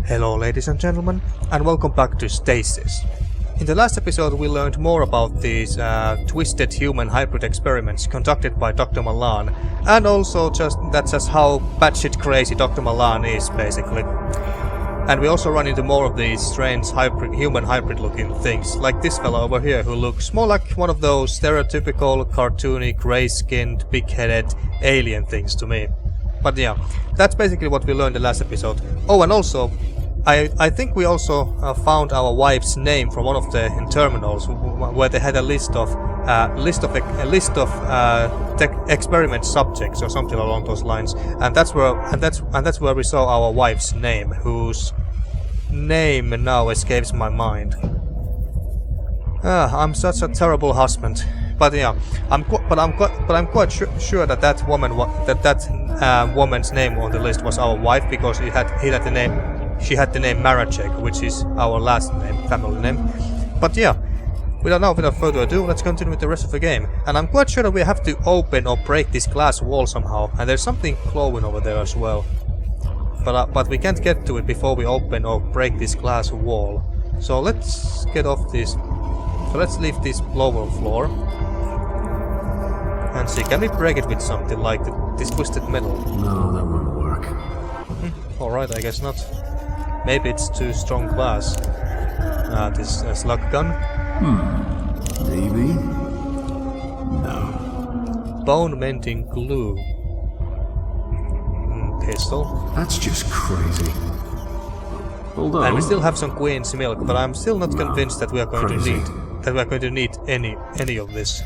Hello ladies and gentlemen, and welcome back to Stasis. In the last episode we learned more about these twisted human hybrid experiments conducted by Dr. Malan, and also that's just how batshit crazy Dr. Malan is, basically. And we also run into more of these strange human hybrid looking things, like this fellow over here who looks more like one of those stereotypical cartoony grey-skinned, big-headed alien things to me. But yeah, that's basically what we learned in the last episode. Oh, and also, I think we also found our wife's name from one of the terminals, where they had a list of experiment subjects or something along those lines, and that's where we saw our wife's name, whose name now escapes my mind. I'm such a terrible husband. But yeah, I'm quite sure that that woman's name on the list was our wife, because she had the name Maracek, which is our last name, family name. But yeah, without further ado, let's continue with the rest of the game. And I'm quite sure that we have to open or break this glass wall somehow. And there's something glowing over there as well. But we can't get to it before we open or break this glass wall. So let's get off this. So let's leave this lower floor. And see, can we break it with something like this twisted metal? No, that won't work. Alright, I guess not. Maybe it's too strong glass. This slug gun? Maybe? No. Bone mending glue. Pistol. That's just crazy. Hold on. And we still have some queen's milk, but I'm still not convinced that we are going to need any of this.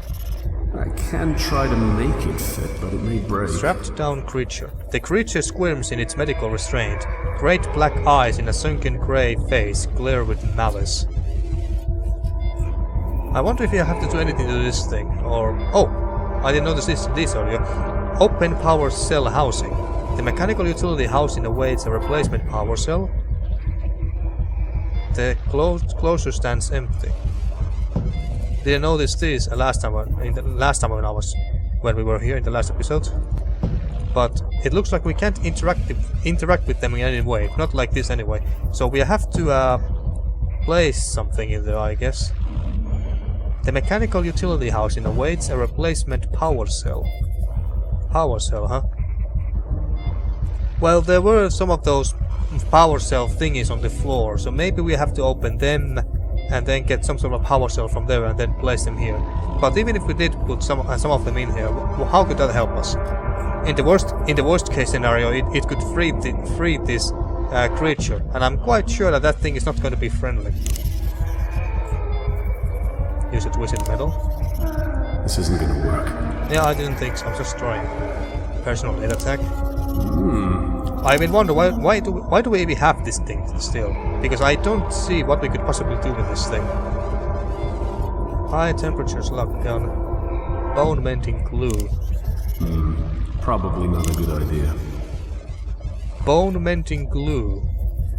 I can try to make it fit, but it may break. Strapped down creature. The creature squirms in its medical restraint. Great black eyes in a sunken grey face glare with malice. I wonder if I have to do anything to this thing, or... Oh! I didn't notice this earlier. Open power cell housing. The mechanical utility housing awaits a replacement power cell. The closure stands empty. Didn't notice this last time when we were here in the last episode. But it looks like we can't interact with them in any way. Not like this anyway. So we have to place something in there, I guess. The mechanical utility housing awaits a replacement power cell. Power cell, huh? Well, there were some of those power cell thingies on the floor, so maybe we have to open them and then get some sort of power cell from there and then place them here. But even if we did put some of them in here, how could that help us? In the worst case scenario, it could free this creature, and I'm quite sure that thing is not going to be friendly. Use a twisted metal. This isn't gonna work. Yeah, I didn't think so. I'm just trying. Personal hit attack. I mean, wonder why do we even have this thing still? Because I don't see what we could possibly do with this thing. High temperatures lockdown. Bone mending glue. Probably not a good idea. Bone mending glue.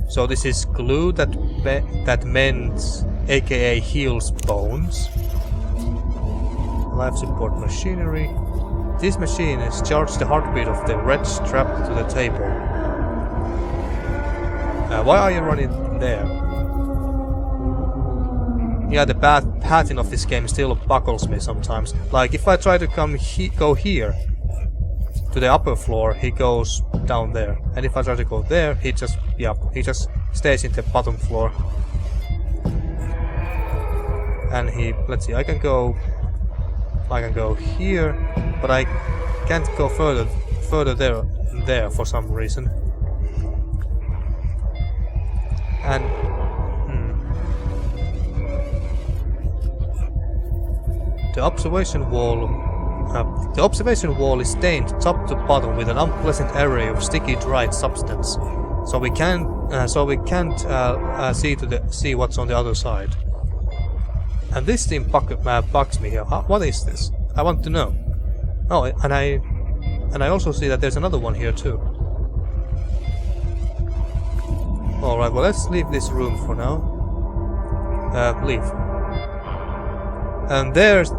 So this is glue that mends, aka heals bones. Life support machinery. This machine has charged the heartbeat of the wretch strapped to the table. Why are you running there? Yeah, the pattern of this game still buckles me sometimes. Like, if I try to go here, to the upper floor, he goes down there. And if I try to go there, he just stays in the bottom floor. And let's see, I can go here, but I can't go further there for some reason. And the observation wall is stained top to bottom with an unpleasant array of sticky dried substance, so we can't see what's on the other side. And this thing bugs me here. What is this? I want to know. Oh, and I also see that there's another one here too. Alright, well, let's leave this room for now. Leave. And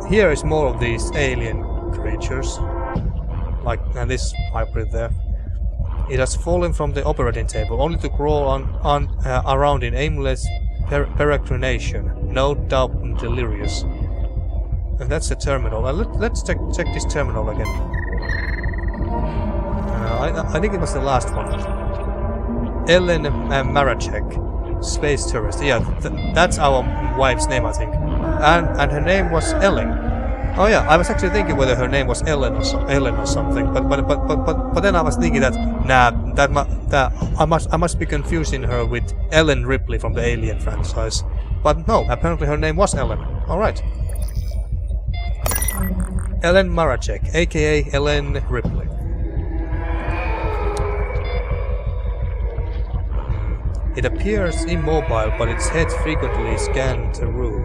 here is more of these alien creatures. Like, and this hybrid there. It has fallen from the operating table, only to crawl on around in aimless peregrination. No doubt delirious. And that's the terminal. Let's check this terminal again. I think it was the last one. Ellen Maracek, space tourist. Yeah, that's our wife's name, I think. And her name was Ellen. Oh yeah, I was actually thinking whether her name was Ellen or something. But then I was thinking that I must be confusing her with Ellen Ripley from the Alien franchise. But no, apparently her name was Ellen. All right. Ellen Maracek, aka Ellen Ripley. It appears immobile, but its head frequently scanned the room.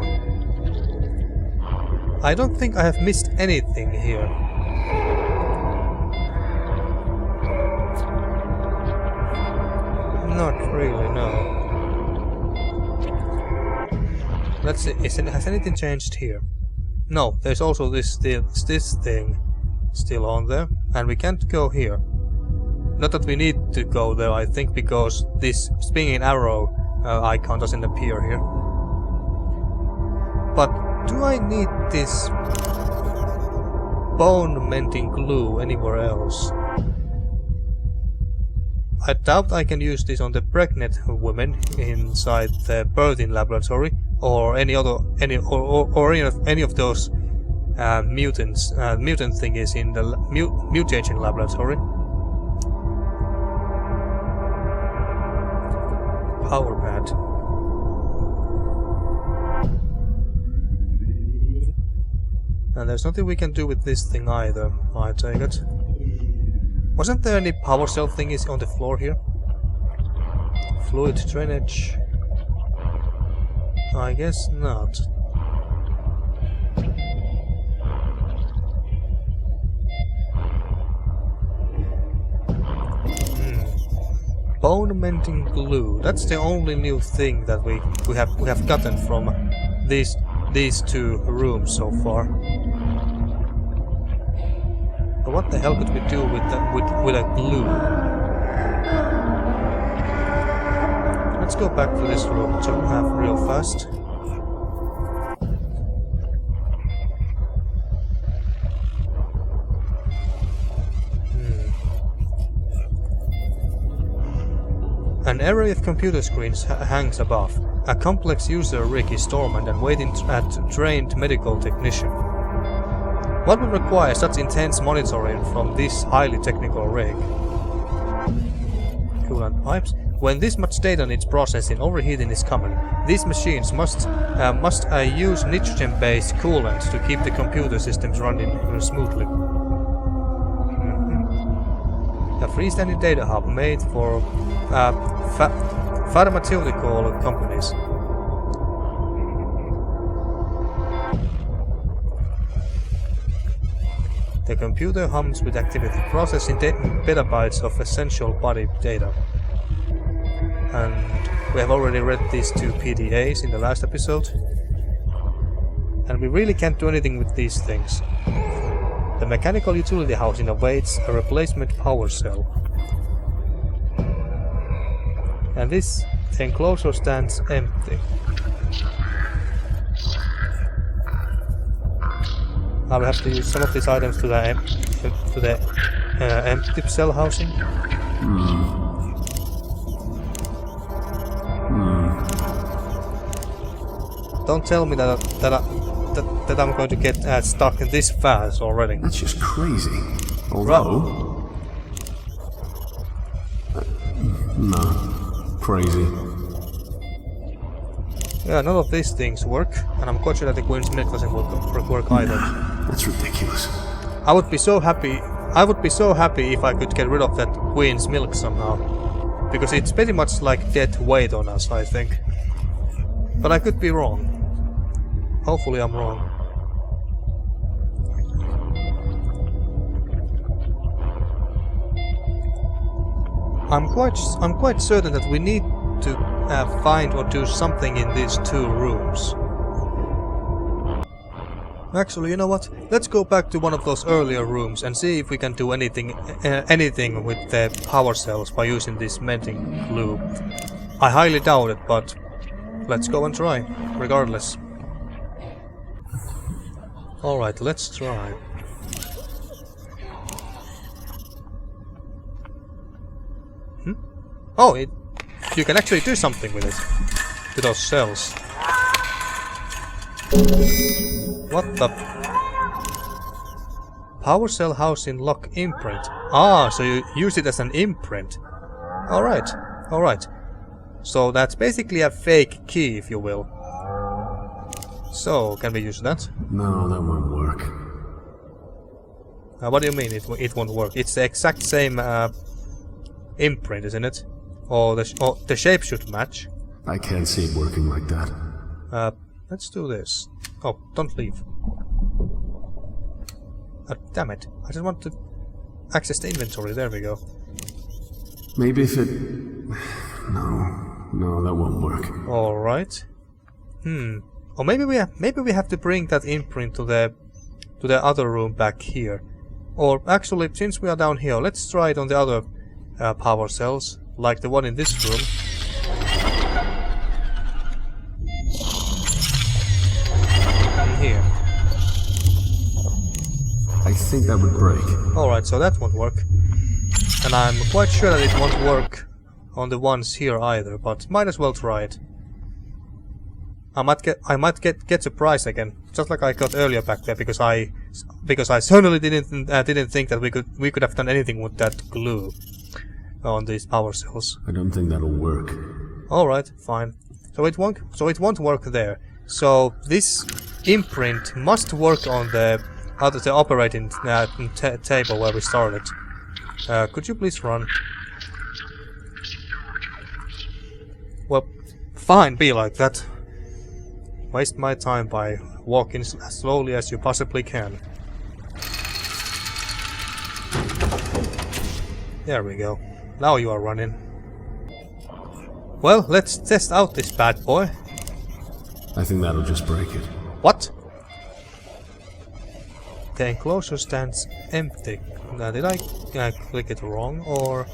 I don't think I have missed anything here. Not really, no. Let's see, has anything changed here? No, there's also this thing still on there, and we can't go here. Not that we need to go there, I think, because this spinning arrow icon doesn't appear here. But do I need this bone mending glue anywhere else? I doubt I can use this on the pregnant women inside the birthing laboratory, or any of those mutant thingies in the mutation laboratory. Power pad. And there's nothing we can do with this thing either, I take it. Wasn't there any power cell thingies on the floor here? Fluid drainage. I guess not. Bone mending glue. That's the only new thing that we have gotten from these two rooms so far. But what the hell could we do with a glue? Let's go back to this room to have real fast. An array of computer screens hangs above. A complex user rig is dormant and waiting at a trained medical technician. What would require such intense monitoring from this highly technical rig? Coolant pipes. When this much data needs processing, overheating is common. These machines must use nitrogen-based coolant to keep the computer systems running smoothly. A freestanding data hub made for pharmaceutical companies. The computer hums with activity, processing petabytes of essential body data. And we have already read these two PDAs in the last episode. And we really can't do anything with these things. The mechanical utility housing awaits a replacement power cell. And this enclosure stands empty. I will have to use some of these items to the empty cell housing. Don't tell me that I'm going to get stuck this fast already. That's just crazy. Although... no. Crazy. Yeah, none of these things work, and I'm quite sure that the Queen's milk doesn't work either. That's ridiculous. I would be so happy if I could get rid of that Queen's milk somehow. Because it's pretty much like dead weight on us, I think. But I could be wrong. Hopefully I'm wrong. I'm quite certain that we need to find or do something in these two rooms. Actually, you know what? Let's go back to one of those earlier rooms and see if we can do anything with the power cells by using this melting glue. I highly doubt it, but let's go and try, regardless. Alright, let's try. Oh, you can actually do something with it. To those cells. What the... Power cell housing lock imprint. Ah, so you use it as an imprint. Alright, alright. So that's basically a fake key, if you will. So, can we use that? No, that won't work. What do you mean it won't work? It's the exact same imprint, isn't it? Or the shape should match. I can't see it working like that. Let's do this. Oh, don't leave. Damn it. I just want to access the inventory. There we go. Maybe if it... No, that won't work. Alright. Or maybe we have to bring that imprint to the other room back here. Or actually, since we are down here, let's try it on the other power cells, like the one in this room. Here. I think that would break. Alright, so that won't work. And I'm quite sure that it won't work on the ones here either, but might as well try it. I might get surprised again, just like I got earlier back there, because I certainly didn't think that we could have done anything with that glue on these power cells. I don't think that'll work. Alright, fine. So it won't work there. So this imprint must work on the operating table where we started. Could you please run? Well, fine, be like that. Waste my time by walking as slowly as you possibly can. There we go. Now you are running. Well, let's test out this bad boy. I think that'll just break it. What? The enclosure stands empty. Did I click it wrong, or...?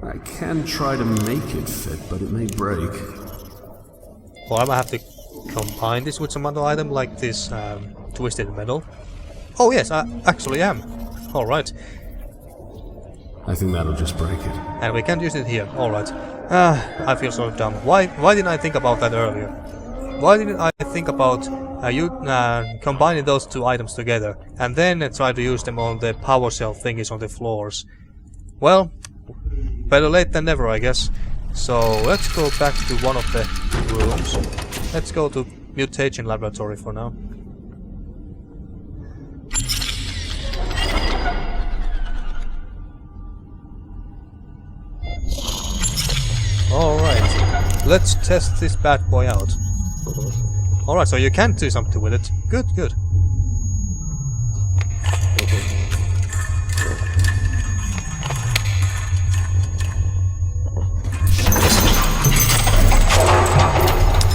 I can try to make it fit, but it may break. Well, I might have to combine this with some other item, like this twisted metal. Oh yes, I actually am. Alright. I think that'll just break it. And we can't use it here. Alright. I feel so dumb. Why didn't I think about that earlier? Why didn't I think about combining those two items together and then try to use them on the power cell thingies on the floors? Well, better late than never, I guess. So let's go back to one of the rooms. Let's go to mutation laboratory for now. Alright, let's test this bad boy out. Alright, so you can do something with it. Good, good.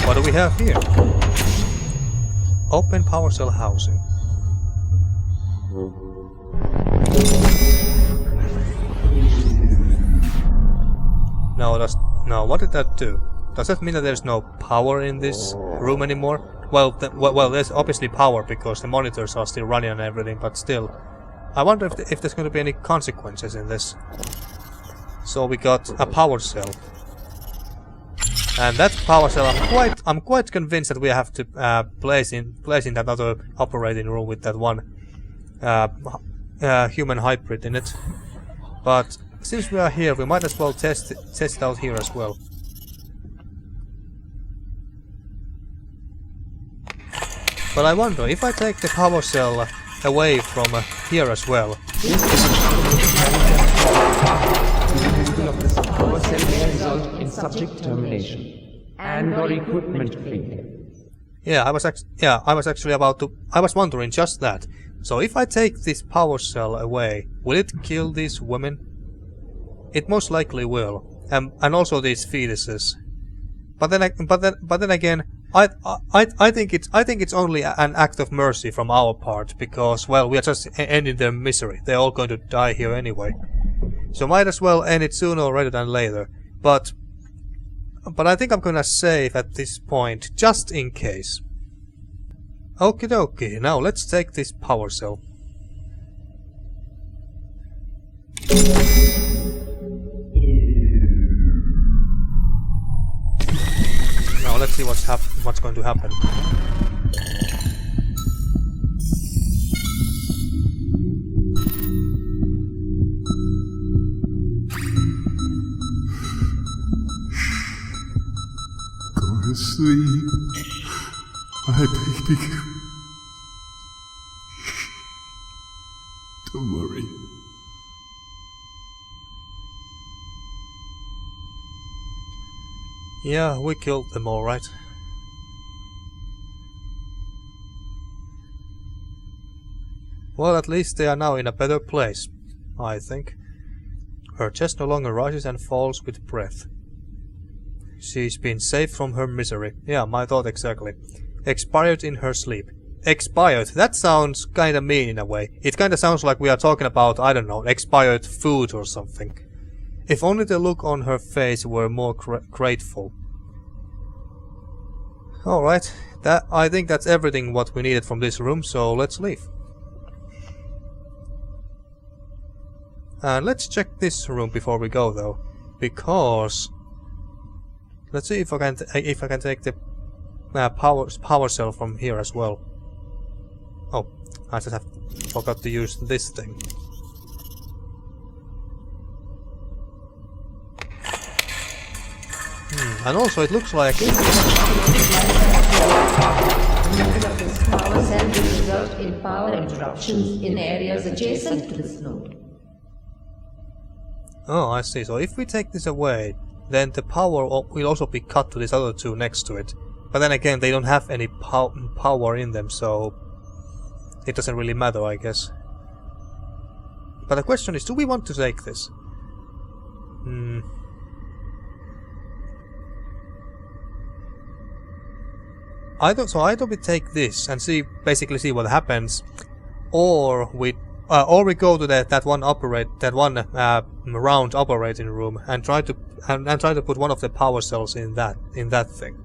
What do we have here? Open power cell housing. No, what did that do? Does that mean that there's no power in this room anymore? Well, there's obviously power because the monitors are still running and everything, but still. I wonder if there's going to be any consequences in this. So we got a power cell. And that power cell, I'm quite convinced that we have to place in that other operating room with that one human hybrid in it. But since we are here, we might as well test it out here as well. But I wonder if I take the power cell away from here as well. Power cell may result in subject termination and/or equipment failure. Yeah, I was wondering just that. So if I take this power cell away, will it kill these women? It most likely will, and also these fetuses. But then again, I think it's only an act of mercy from our part, because, well, we are just ending their misery. They're all going to die here anyway. So might as well end it sooner rather than later. But I think I'm gonna save at this point, just in case. Okie dokie, now let's take this power cell. Now let's see what's going to happen. Go to sleep, my baby. Don't worry. Yeah, we killed them alright. Well, at least they are now in a better place, I think. Her chest no longer rises and falls with breath. She's been saved from her misery. Yeah, my thought exactly. Expired in her sleep. Expired? That sounds kinda mean in a way. It kinda sounds like we are talking about, I don't know, expired food or something. If only the look on her face were more grateful. Alright, I think that's everything what we needed from this room, so let's leave. And let's check this room before we go though, because let's see if I can take the power cell from here as well. Oh, I just forgot to use this thing. And also it looks like This power cell will result in power interruptions in areas adjacent to this node. oh, I see. So if we take this away, then the power will also be cut to these other two next to it. But then again, they don't have any power in them, so it doesn't really matter, I guess. But the question is, do we want to take this? Either we take this and basically see what happens, or we go to that one round operating room and try to put one of the power cells in that thing.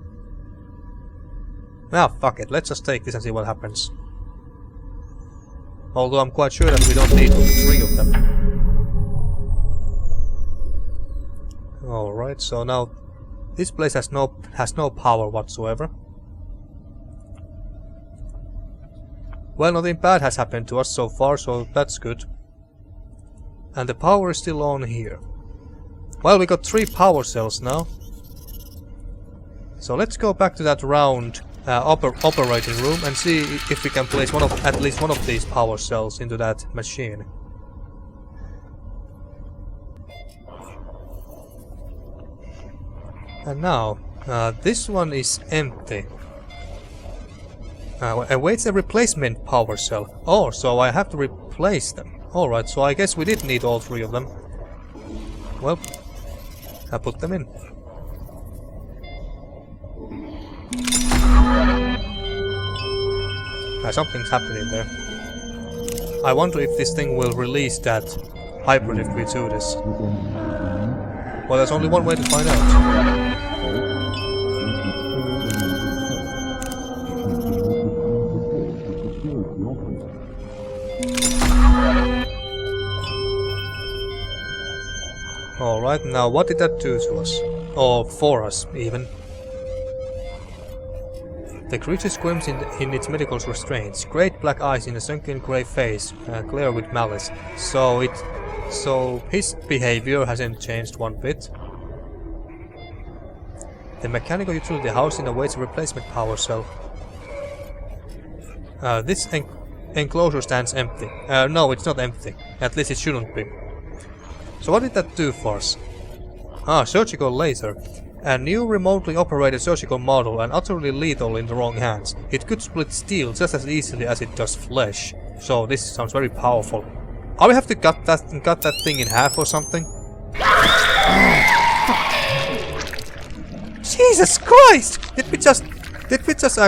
Now, fuck it. Let's just take this and see what happens. Although I'm quite sure that we don't need 3 of them. Alright, so now this place has no power whatsoever. Well, nothing bad has happened to us so far, so that's good. And the power is still on here. Well, we got 3 power cells now. So let's go back to that round operating room and see if we can place at least one of these power cells into that machine. And now, this one is empty. Awaits a replacement power cell. Oh, so I have to replace them. Alright, so I guess we did need all 3 of them. Well, I put them in. Something's happening there. I wonder if this thing will release that hybrid if we do this. Well, there's only one way to find out. Alright, now what did that do to us? Or for us, even? The creature squirms in its medical restraints, great black eyes in a sunken grey face, glare with malice. So his behavior hasn't changed one bit. The mechanical utility housing awaits a replacement power cell. This enclosure stands empty. No, it's not empty. At least it shouldn't be. So what did that do for us? Surgical laser. A new remotely operated surgical model and utterly lethal in the wrong hands. It could split steel just as easily as it does flesh. So this sounds very powerful. Are we have to cut that thing in half or something? Jesus Christ! Did Did we just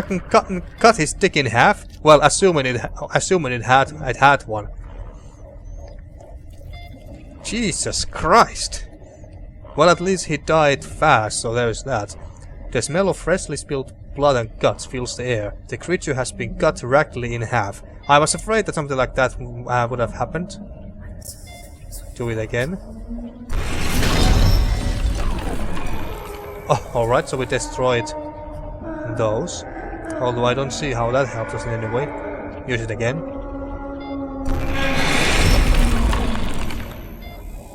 cut his dick in half? Well, assuming it had one. Jesus Christ! Well, at least he died fast, so there's that. The smell of freshly spilled blood and guts fills the air. The creature has been cut directly in half. I was afraid that something like that would have happened. Do it again. Oh, alright, so we destroyed those. Although I don't see how that helps us in any way. Use it again.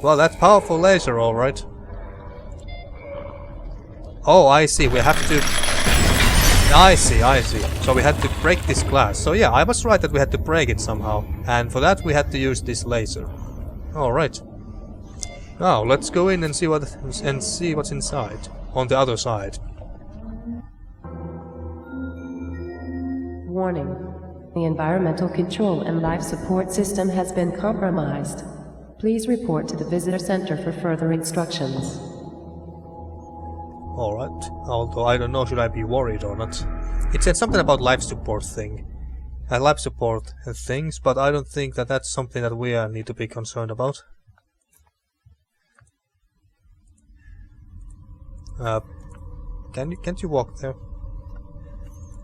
Well, that's powerful laser, alright. Oh, I see, we have to... I see. So we had to break this glass. So yeah, I was right that we had to break it somehow. And for that we had to use this laser. Alright. Now, let's go in and see what's inside. On the other side. Warning. The environmental control and life support system has been compromised. Please report to the visitor center for further instructions. Alright. Although I don't know should I be worried or not. It said something about life support things, but I don't think that that's something that we need to be concerned about. Can't you walk there?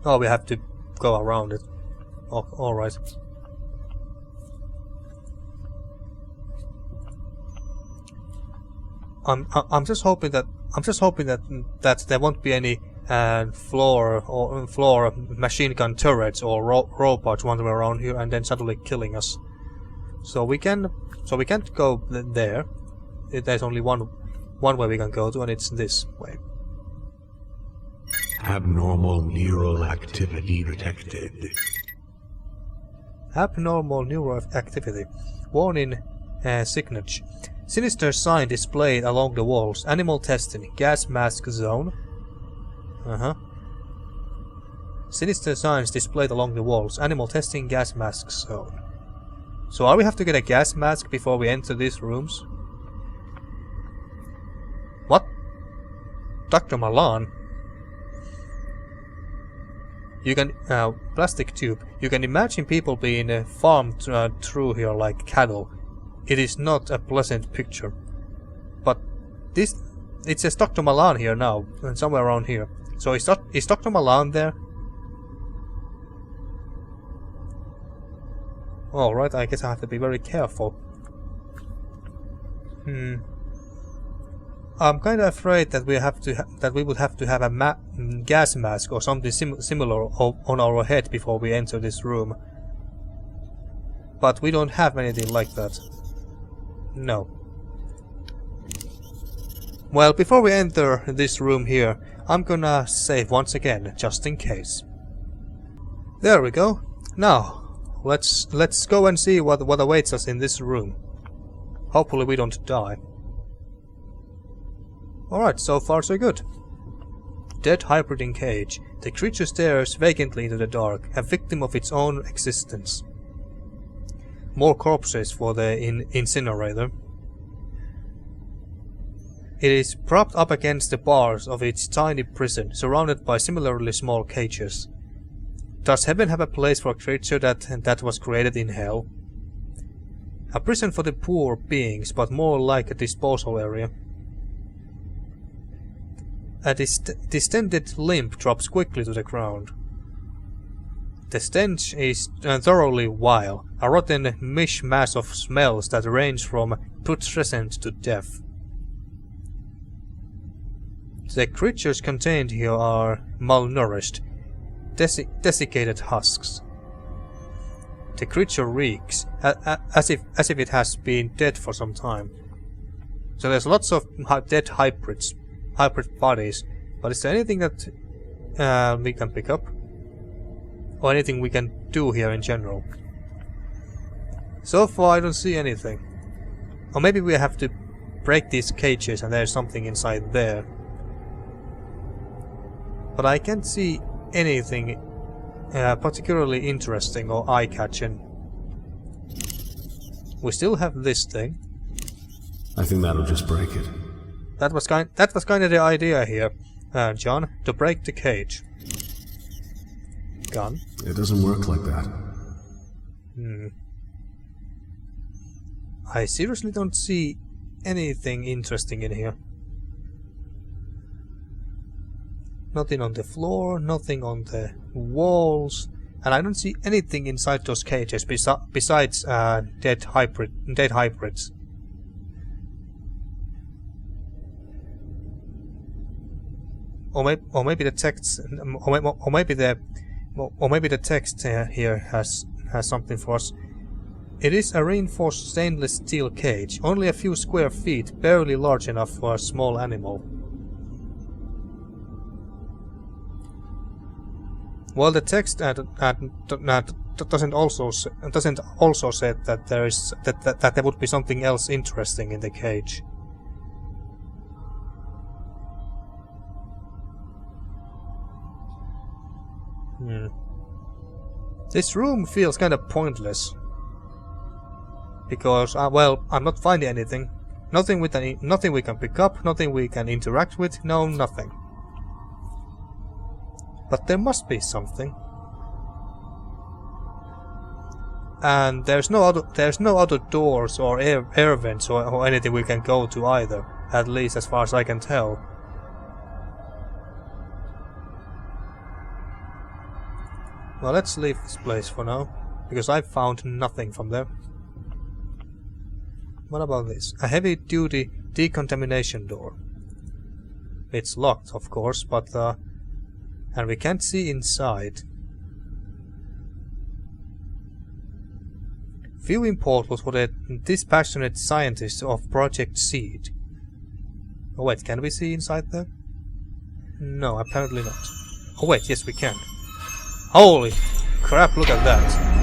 Oh, we have to go around it. Oh, alright. I'm just hoping that there won't be any floor machine gun turrets or robots wandering around here and then suddenly killing us. So we can't go there. There's only one way we can go to, and it's this way. Abnormal neural activity detected. Abnormal neural activity. Warning signature. Sinister sign displayed along the walls. Animal testing. Gas mask zone. Sinister signs displayed along the walls. Animal testing. Gas mask zone. So are we have to get a gas mask before we enter these rooms? What? Dr. Malan? You can... plastic tube. You can imagine people being farmed through here like cattle. It is not a pleasant picture. But this... It says Dr. Malan here now, and somewhere around here. So is Dr. Malan there? Alright, I guess I have to be very careful. I'm kind of afraid that we would have to have a gas mask or something similar on our head before we enter this room. But we don't have anything like that. No. Well, before we enter this room here, I'm gonna save once again, just in case. There we go. Now, let's go and see what awaits us in this room. Hopefully we don't die. Alright, so far so good. Dead hybrid in cage. The creature stares vacantly into the dark, a victim of its own existence. More corpses for the incinerator. It is propped up against the bars of its tiny prison, surrounded by similarly small cages. Does heaven have a place for a creature that was created in hell? A prison for the poor beings, but more like a disposal area. A distended limb drops quickly to the ground. The stench is thoroughly vile, a rotten mishmash of smells that range from putrescent to death. The creatures contained here are malnourished, desiccated husks. The creature reeks, as if it has been dead for some time. So there's lots of dead hybrid bodies, but is there anything that we can pick up? Or anything we can do here in general? So far I don't see anything. Or maybe we have to break these cages and there's something inside there. But I can't see anything particularly interesting or eye-catching. We still have this thing. I think that'll just break it. That was kind of the idea here, John, to break the cage. gun. It doesn't work like that. I seriously don't see anything interesting in here. Nothing on the floor, nothing on the walls, and I don't see anything inside those cages besides dead hybrids. Or maybe the text, or maybe the text here has something for us. It is a reinforced stainless steel cage, only a few square feet, barely large enough for a small animal. Well, the text doesn't also say that there would be something else interesting in the cage. This room feels kind of pointless. Because, well, I'm not finding anything. Nothing we can pick up, nothing we can interact with, no, nothing. But there must be something. And there's no other doors or air vents or anything we can go to either, at least as far as I can tell. Well, let's leave this place for now, because I found nothing from there. What about this? A heavy-duty decontamination door. It's locked, of course, but and we can't see inside. Viewing portals for the dispassionate scientists of Project Seed. Oh wait, can we see inside there? No, apparently not. Oh wait, yes we can. Holy crap, look at that.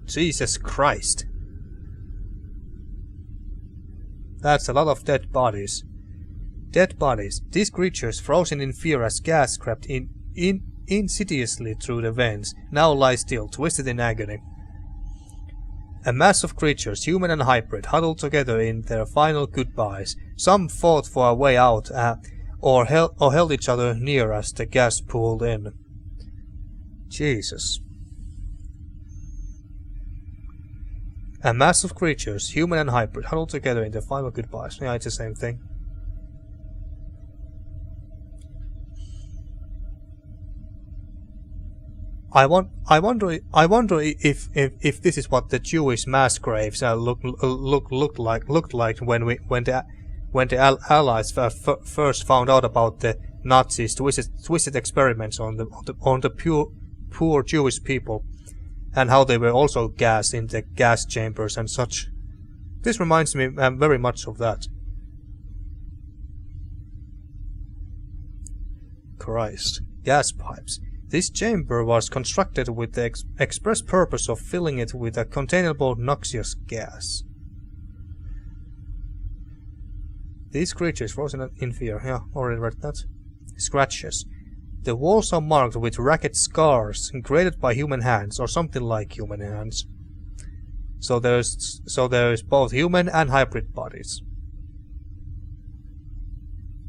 Jesus Christ. That's a lot of dead bodies. Dead bodies. These creatures, frozen in fear as gas crept insidiously through the vents, now lie still, twisted in agony. A mass of creatures, human and hybrid, huddled together in their final goodbyes. Some fought for a way out, or held each other near as the gas pooled in. Jesus. A mass of creatures, human and hybrid, huddled together in their final goodbyes. Yeah, it's the same thing. I wonder if this is what the Jewish mass graves looked like when the Allies first found out about the Nazis' twisted experiments on the poor Jewish people, and how they were also gassed in the gas chambers and such. This reminds me very much of that. Christ. Gas pipes. This chamber was constructed with the express purpose of filling it with a containable noxious gas. These creatures frozen in fear. Yeah, already read that. Scratches. The walls are marked with ragged scars created by human hands, or something like human hands. So there's both human and hybrid bodies.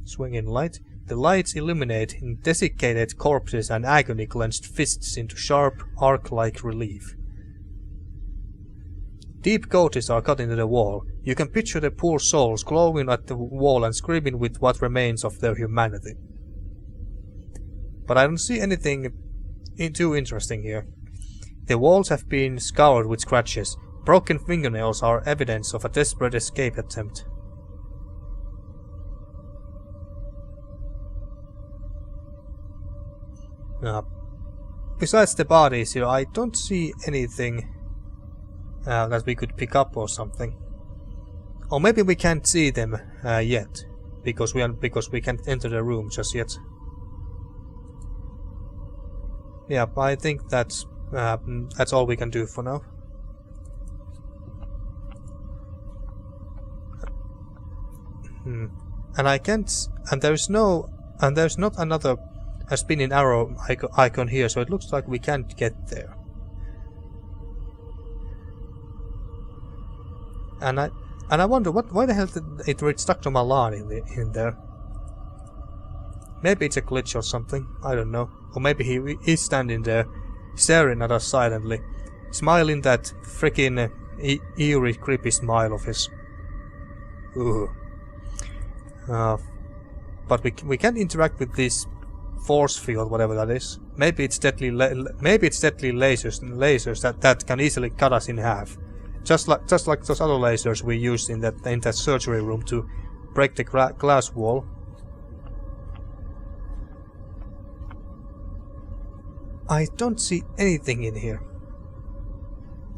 Swinging light. The lights illuminate desiccated corpses and agony-clenched fists into sharp, arc-like relief. Deep gouges are cut into the wall. You can picture the poor souls glowing at the wall and screaming with what remains of their humanity. But I don't see anything too interesting here. The walls have been scoured with scratches. Broken fingernails are evidence of a desperate escape attempt. Besides the bodies here, I don't see anything that we could pick up or something. Or maybe we can't see them yet, because we can't enter the room just yet. Yeah, I think that's all we can do for now. And I can't, and there's not another a spinning arrow icon here, so it looks like we can't get there. And And I wonder why the hell did it reach Dr. Malan in there? Maybe it's a glitch or something, I don't know. Or maybe he is standing there, staring at us silently, smiling that freaking eerie, creepy smile of his. Ooh. But we can't interact with this force field, whatever that is. Maybe it's deadly lasers that can easily cut us in half. Just like those other lasers we used in that surgery room to break the glass wall. I don't see anything in here.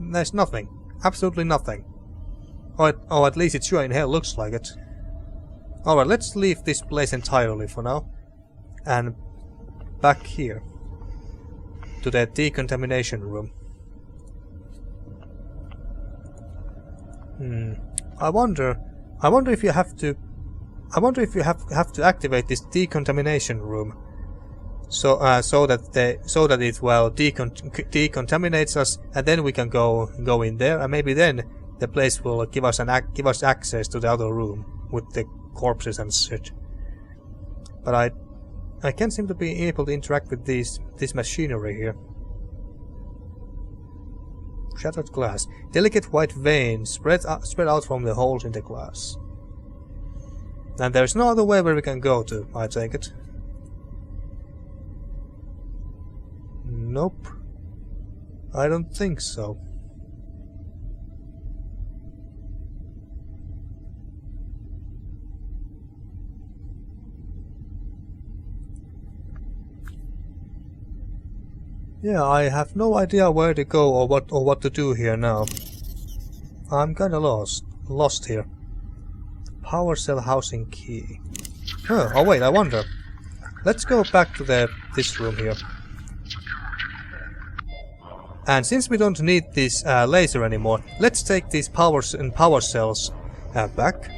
There's nothing. Absolutely nothing. Or at least it sure in hell looks like it. Alright, let's leave this place entirely for now. And back here. To the decontamination room. I wonder if you have to activate this decontamination room. So that it decontaminates us, and then we can go in there, and maybe then the place will give us access to the other room with the corpses and shit. But I can't seem to be able to interact with this machinery here. Shattered glass, delicate white veins spread out from the holes in the glass. And there's no other way where we can go to, I take it. Nope. I don't think so. Yeah, I have no idea where to go or what to do here now. I'm kinda lost here. Power cell housing key. Oh wait, I wonder. Let's go back to this room here. And since we don't need this laser anymore, let's take these power cells back.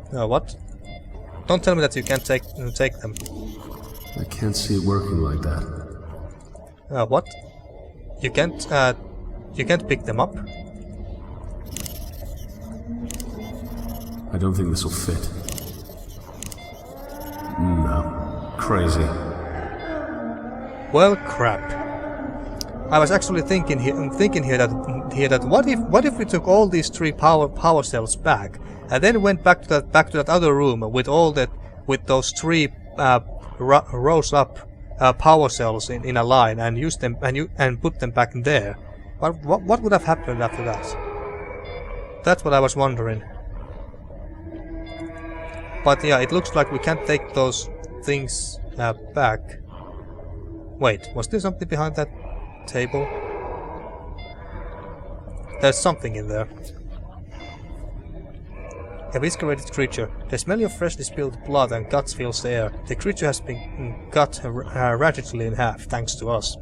What? Don't tell me that you can't take them. I can't see it working like that. What? You can't pick them up? I don't think this will fit. No. Crazy. Well, crap. I was actually thinking here that what if we took all these 3 power cells back and then went back to that other room with those 3 rows up power cells in a line and used them and put them back there. What would have happened after that? That's what I was wondering. But yeah, it looks like we can't take those things back. Wait, was there something behind that table? There's something in there. A viscerated creature. The smell of freshly spilled blood and guts fills the air. The creature has been cut radically in half, thanks to us.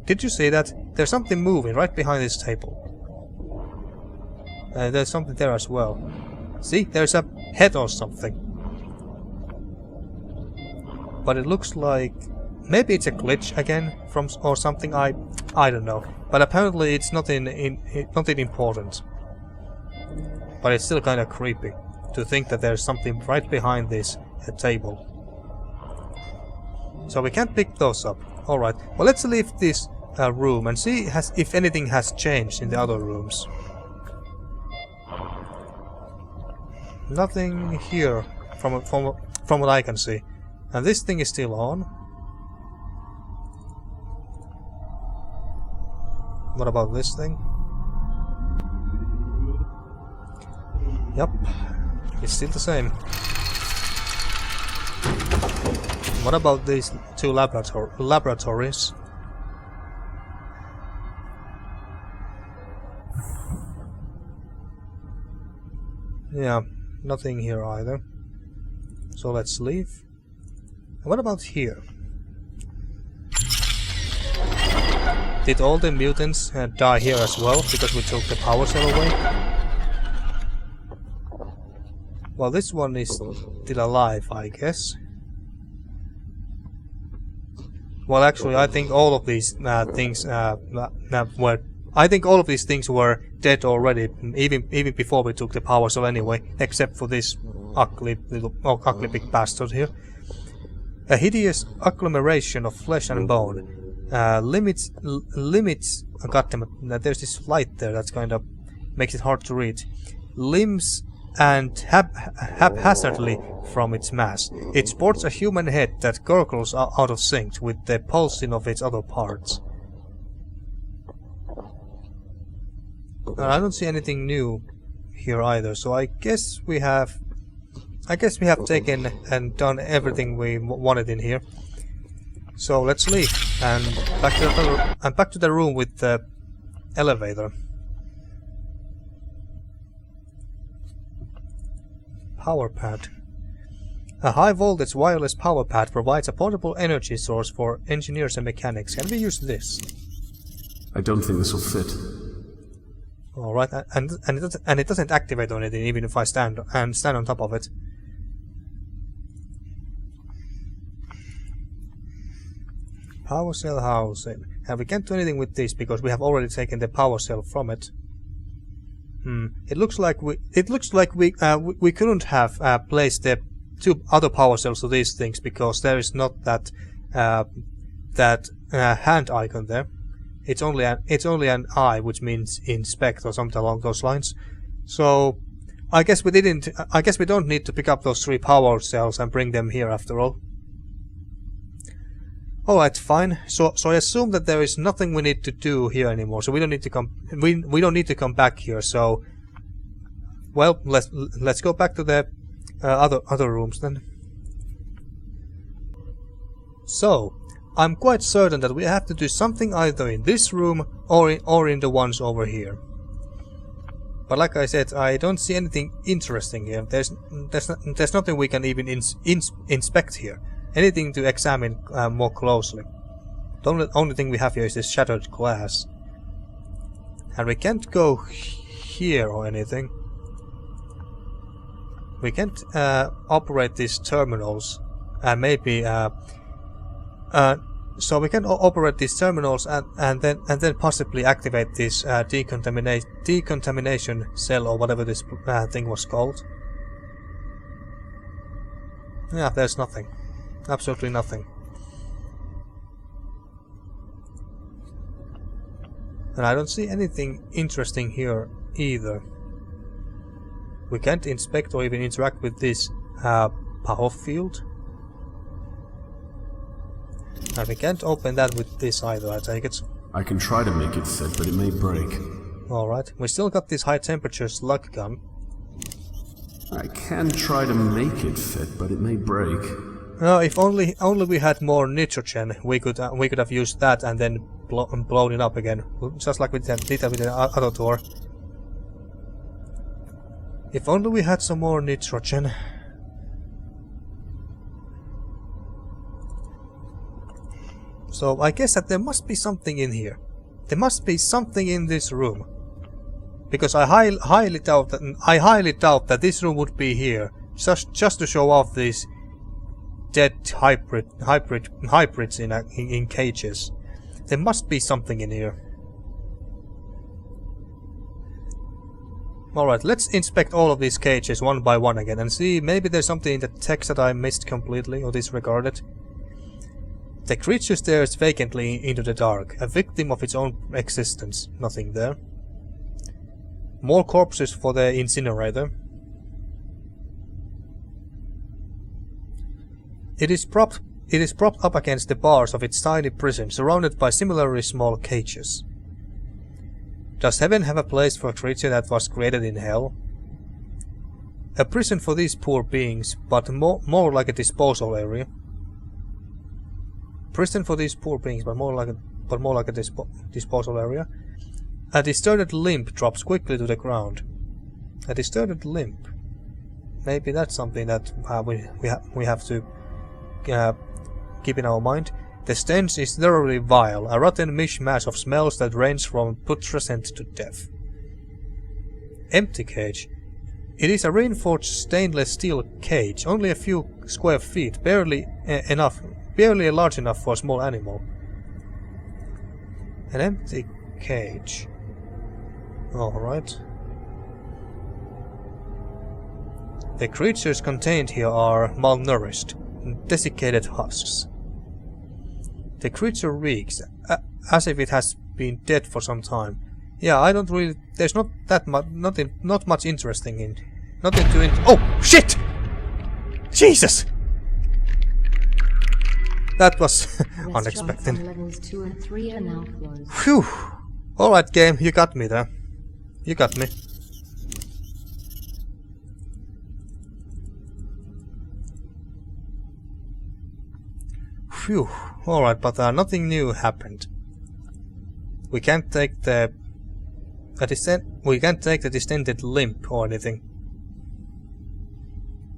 Did you see that? There's something moving right behind this table. There's something there as well. See? There's a head or something. But it looks like maybe it's a glitch again or something. I don't know. But apparently it's nothing important. But it's still kind of creepy to think that there's something right behind this table. So we can't pick those up. All right. Well, let's leave this room and see if anything has changed in the other rooms. Nothing here from what I can see. And this thing is still on. What about this thing? Yep, it's still the same. What about these 2 laboratories? Yeah, nothing here either. So let's leave. What about here? Did all the mutants die here as well because we took the power cell away? Well, this one is still alive, I guess. Well, actually, I think all of these things were. I think all of these things were dead already, even before we took the power cell anyway, except for this ugly big bastard here. A hideous agglomeration of flesh and bone. Limits. Goddammit, there's this light there that's kind of makes it hard to read. Limbs and haphazardly from its mass. It sports a human head that gurgles out of sync with the pulsing of its other parts. I don't see anything new here either, so I guess we have taken and done everything we wanted in here. So let's leave and back to the room with the elevator. Power pad. A high voltage wireless power pad provides a portable energy source for engineers and mechanics. Can we use this? I don't think this will fit. Alright, and it doesn't activate or anything even if I stand on top of it. Power cell housing. And we can't do anything with this because we have already taken the power cell from it. It looks like we couldn't have placed the two other power cells to these things because there is not that hand icon there. It's only an eye, which means inspect or something along those lines. So I guess we don't need to pick up those 3 power cells and bring them here after all. Alright, fine. So I assume that there is nothing we need to do here anymore. So we don't need to come. We don't need to come back here. So, well, let's go back to the other rooms then. So I'm quite certain that we have to do something either in this room or in the ones over here. But like I said, I don't see anything interesting here. There's nothing we can even inspect here. Anything to examine more closely. The only thing we have here is this shattered glass. And we can't go here or anything. We can't operate these terminals. And maybe so we can operate these terminals and then possibly activate this decontamination cell or whatever this thing was called. Yeah, there's nothing. Absolutely nothing. And I don't see anything interesting here either. We can't inspect or even interact with this power field. And we can't open that with this either, I take it. I can try to make it fit, but it may break. Alright, we still got this high temperature slug gun. I can try to make it fit, but it may break. If only we had more nitrogen, we could have used that and then blown it up again, just like we did that with the other door. If only we had some more nitrogen. So I guess that there must be something in here. There must be something in this room, because I highly doubt that this room would be here just to show off these dead hybrids in cages. There must be something in here. Alright, let's inspect all of these cages one by one again and see maybe there's something in the text that I missed completely or disregarded. The creature stares vacantly into the dark, a victim of its own existence. Nothing there. More corpses for the incinerator. It is propped up against the bars of its tiny prison, surrounded by similarly small cages. Does heaven have a place for a creature that was created in hell? A prison for these poor beings, but more like a disposal area. Prison for these poor beings, but more like a disposal area. A distorted limb drops quickly to the ground. A distorted limb. Maybe that's something that we have to keep in our mind. The stench is thoroughly vile, a rotten mishmash of smells that range from putrescent to death. Empty cage. It is a reinforced stainless steel cage, only a few square feet, barely barely large enough for a small animal. An empty cage. Alright. The creatures contained here are malnourished, desiccated husks. The creature reeks, as if it has been dead for some time. Yeah, I don't really... There's not that much... Not much interesting in... Nothing to... Oh! Shit! Jesus! That was unexpected. Levels 2 and 3 are now closed. Phew! Alright game, you got me there. You got me. Phew. Alright, but nothing new happened. We can't take the... We can't take the distended limb or anything.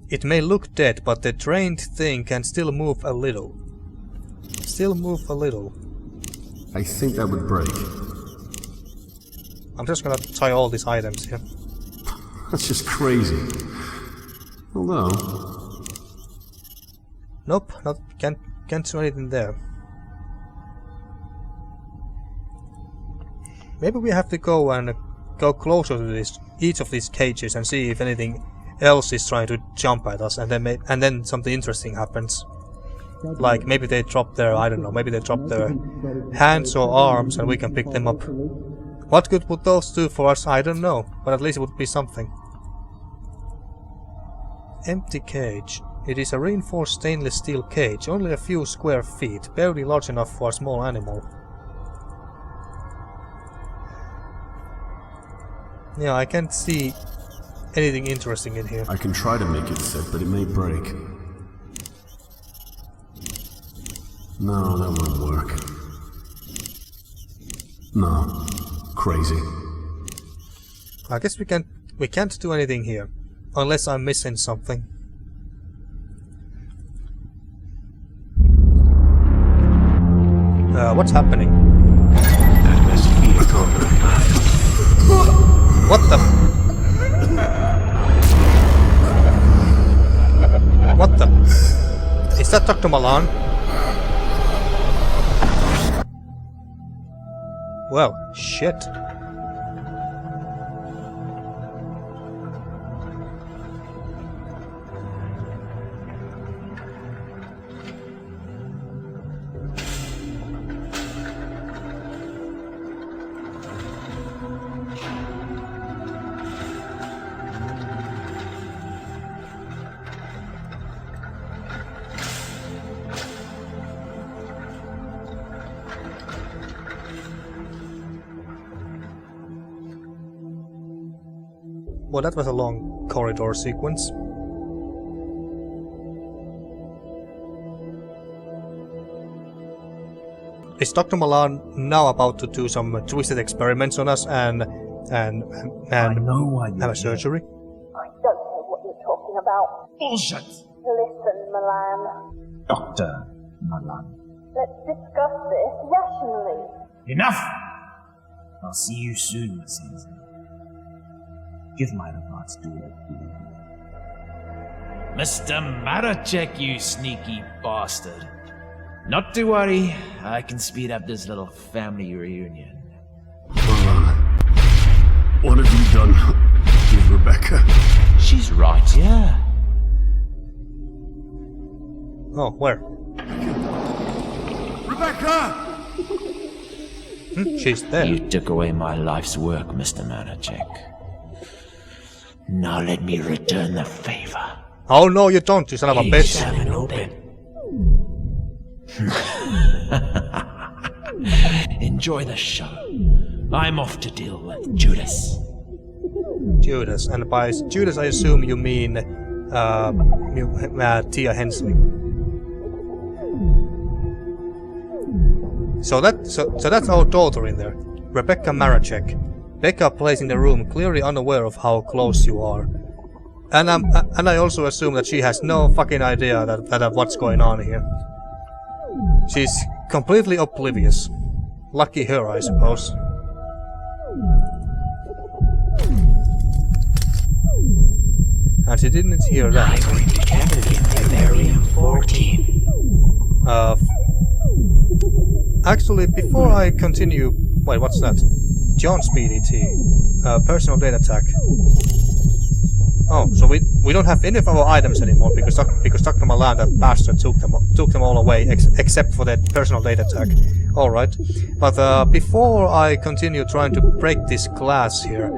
It may look dead, but the trained thing can still move a little. Still move a little. I think that would break. I'm just gonna tie all these items here. That's just crazy. Although... Nope, can't do anything there. Maybe we have to go and go closer to each of these cages and see if anything else is trying to jump at us, and then something interesting happens. Like maybe they drop their, I don't know, maybe they drop their hands or arms and we can pick them up. What good would those do for us? I don't know, but at least it would be something. Empty cage. It is a reinforced stainless steel cage, only a few square feet, barely large enough for a small animal. Yeah, I can't see anything interesting in here. I can try to make it fit, but it may break. No, that won't work. No. Crazy. I guess we can't do anything here. Unless I'm missing something. What's happening? That must be a compromise. What the? What the? Is that Dr. Malan? Well, shit. Well, that was a long corridor sequence. Is Dr. Malan now about to do some twisted experiments on us and I know why have a surgery? I don't know what you're talking about. Bullshit! Listen, Milan. Dr. Malan. Let's discuss this rationally. Enough! I'll see you soon, Sensei. Give my regards to it. Mr. Maracek, you sneaky bastard. Not to worry, I can speed up this little family reunion. What have you done with Rebecca? She's right here. Oh, where? Rebecca! She's there. You took away my life's work, Mr. Maracek. Now let me return the favor. Oh no, you don't, you son of a bitch. 7 open. Enjoy the show. I'm off to deal with Judas. Judas, and by Judas I assume you mean Tia Hensley. So that's our daughter in there, Rebecca Maracek. Becca plays in the room, clearly unaware of how close you are. And I also assume that she has no fucking idea that of what's going on here. She's completely oblivious. Lucky her, I suppose. And she didn't hear that. I'm going to Canada in February 14. Actually, before I continue... Wait, what's that? John's PDT. Personal data tag. Oh, so we don't have any of our items anymore because Dr. Malan, that bastard, took them all away except for that personal data tag. All right, but before I continue trying to break this glass here,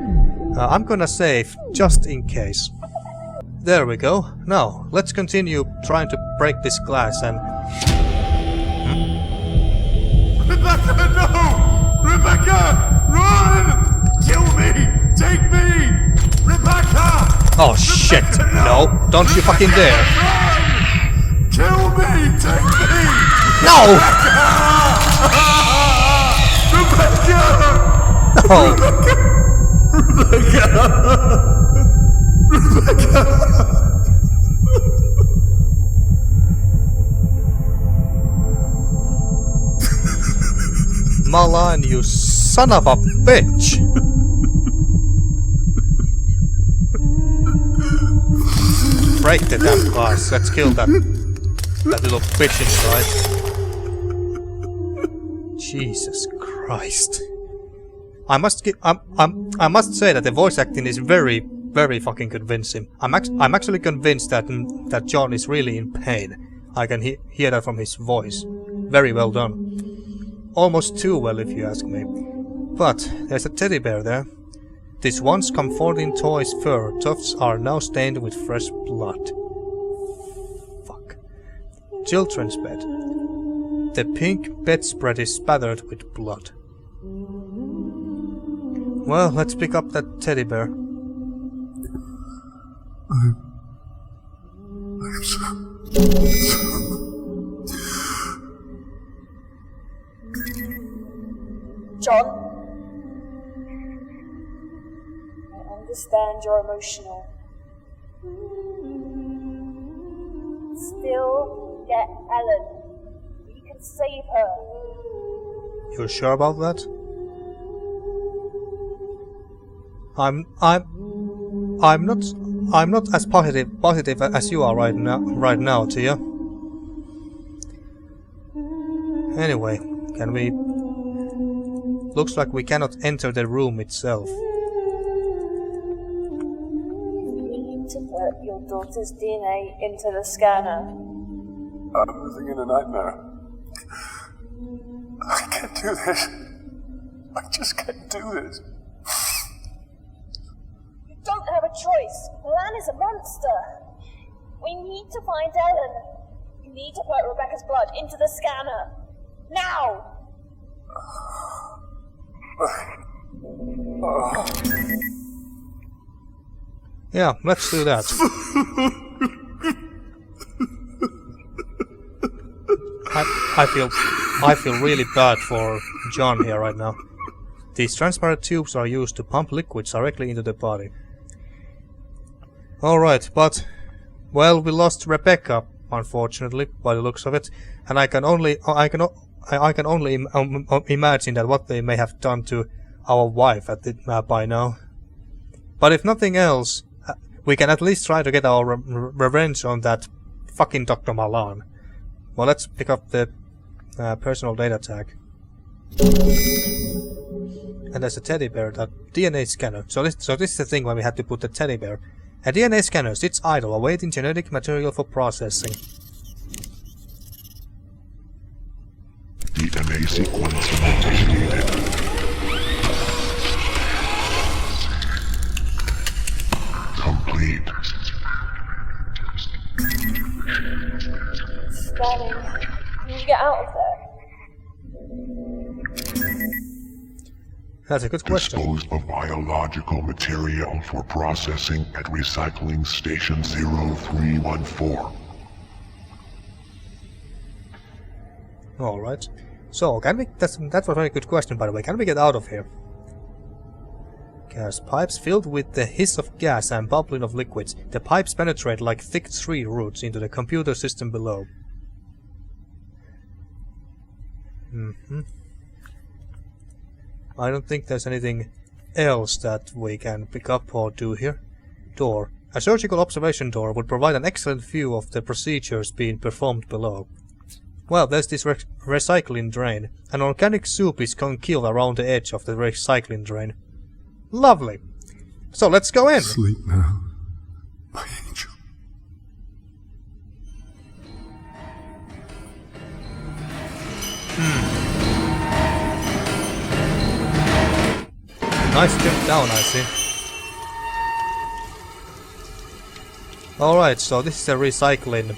I'm gonna save just in case. There we go. Now let's continue trying to break this glass and. Rebecca, no! Rebecca, run! Kill me! Take me! Rebecca! Oh shit! No! Don't you fucking dare! Kill me! Take me! No! Rebecca! No! Malan, you son of a bitch! Break the damn glass. Let's kill that little bitch inside. Jesus Christ! I must say that the voice acting is very, very fucking convincing. I'm actually convinced that John is really in pain. I can hear that from his voice. Very well done. Almost too well, if you ask me. But there's a teddy bear there. This once comforting toy's fur tufts are now stained with fresh blood. Fuck. Children's bed. The pink bedspread is spattered with blood. Well, let's pick up that teddy bear. John? I understand you're emotional. Still get Ellen. You can save her. You're sure about that? I'm not as positive as you are right now, Tia. Anyway, can we... Looks like we cannot enter the room itself. You need to put your daughter's DNA into the scanner. I'm living in a nightmare. I can't do this. I just can't do this. You don't have a choice. Milan is a monster. We need to find Ellen. You need to put Rebecca's blood into the scanner. Now! Yeah, let's do that. I feel really bad for John here right now. These transparent tubes are used to pump liquids directly into the body. Alright, but... Well, we lost Rebecca, unfortunately, by the looks of it. And I can only imagine that what they may have done to our wife by now. But if nothing else, we can at least try to get our revenge on that fucking Dr. Malan. Well, let's pick up the personal data tag. And there's a teddy bear, that DNA scanner. So this is the thing when we had to put the teddy bear. A DNA scanner sits idle, awaiting genetic material for processing. DNA sequence initiated. Complete. Scanning. Can you get out of there? That's a good question. Dispose of biological material for processing at Recycling Station 0314. Alright. So, can we... That's a very good question, by the way. Can we get out of here? Gas pipes filled with the hiss of gas and bubbling of liquids. The pipes penetrate like thick tree roots into the computer system below. I don't think there's anything else that we can pick up or do here. Door. A surgical observation door would provide an excellent view of the procedures being performed below. Well, there's this recycling drain. An organic soup is congealed around the edge of the recycling drain. Lovely. So let's go in. Sleep now, my angel. Nice jump down, I see. Alright, so this is a recycling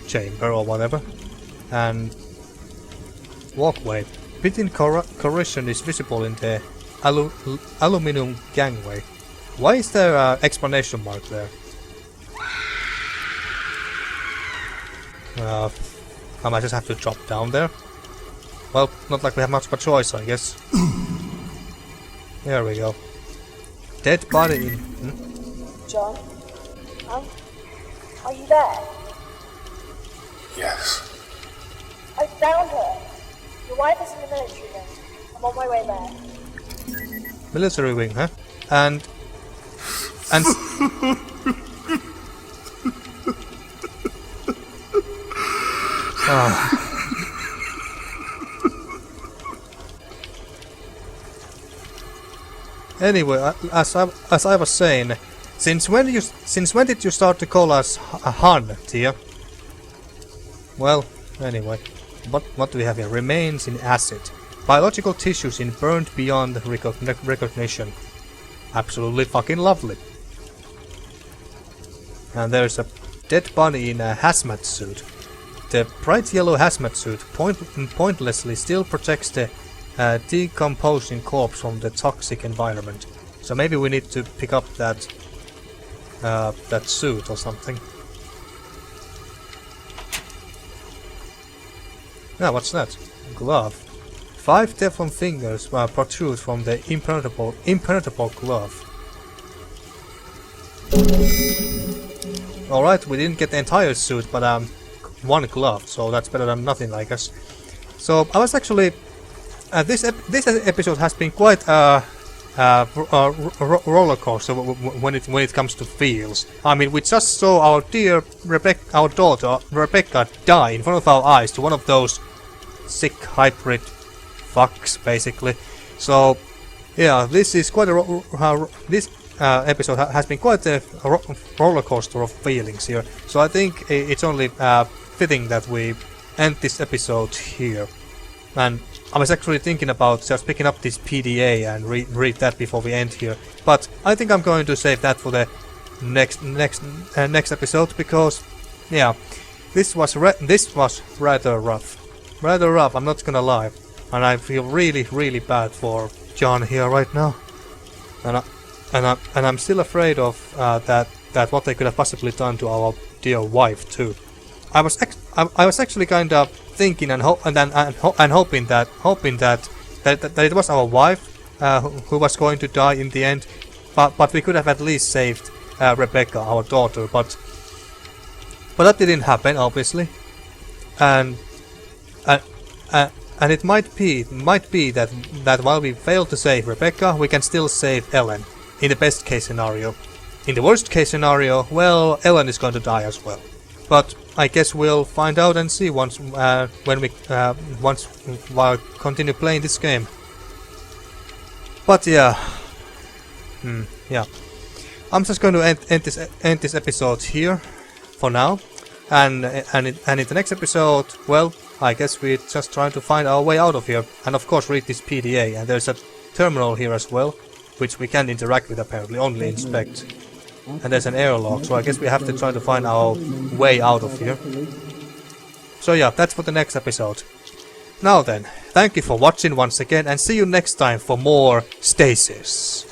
chamber or whatever. And walkway. Pit corrosion is visible in the aluminum gangway. Why is there an explanation mark there? I might just have to drop down there. Well, not like we have much of a choice, I guess. There we go. Dead body in... John? Are you there? Yes. I found her. Your wife is in the military wing. I'm on my way there. Military wing, huh? And... Anyway, as I was saying, since when did you start to call us Han, Tia? Well, anyway, what do we have here? Remains in acid. Biological tissues in burned beyond recognition. Absolutely fucking lovely. And there's a dead body in a hazmat suit. The bright yellow hazmat suit pointlessly still protects the decomposing corpse from the toxic environment. So maybe we need to pick up that suit or something. Now, what's that? Glove. 5 Teflon fingers protrude from the impenetrable glove. Alright, we didn't get the entire suit, but one glove, so that's better than nothing, I guess. So I was actually this episode has been quite a roller coaster when it comes to feels. I mean, we just saw our dear our daughter Rebecca die in front of our eyes to one of those sick hybrid fucks, basically. So yeah, this is quite a this episode has been quite a roller coaster of feelings here. So I think it's only fitting that we end this episode here. And I was actually thinking about just picking up this PDA and read that before we end here, but I think I'm going to save that for the next episode, because yeah, this was rather rough. I'm not gonna lie, and I feel really bad for John here right now, and I'm still afraid of that what they could have possibly done to our dear wife too. I was actually kind of thinking and hoping that it was our wife who was going to die in the end, but we could have at least saved Rebecca, our daughter, but that didn't happen, obviously, and it might be that while we failed to save Rebecca, we can still save Ellen in the best case scenario. In the worst case scenario, well, Ellen is going to die as well. But I guess we'll find out and see once while continue playing this game. But yeah, yeah, I'm just going to end this episode here for now, and in the next episode, well, I guess we're just trying to find our way out of here, and of course read this PDA. And there's a terminal here as well, which we can't interact with apparently, only inspect. And there's an airlock, so I guess we have to try to find our way out of here. So yeah, that's for the next episode. Now then, thank you for watching once again, and see you next time for more Stasis.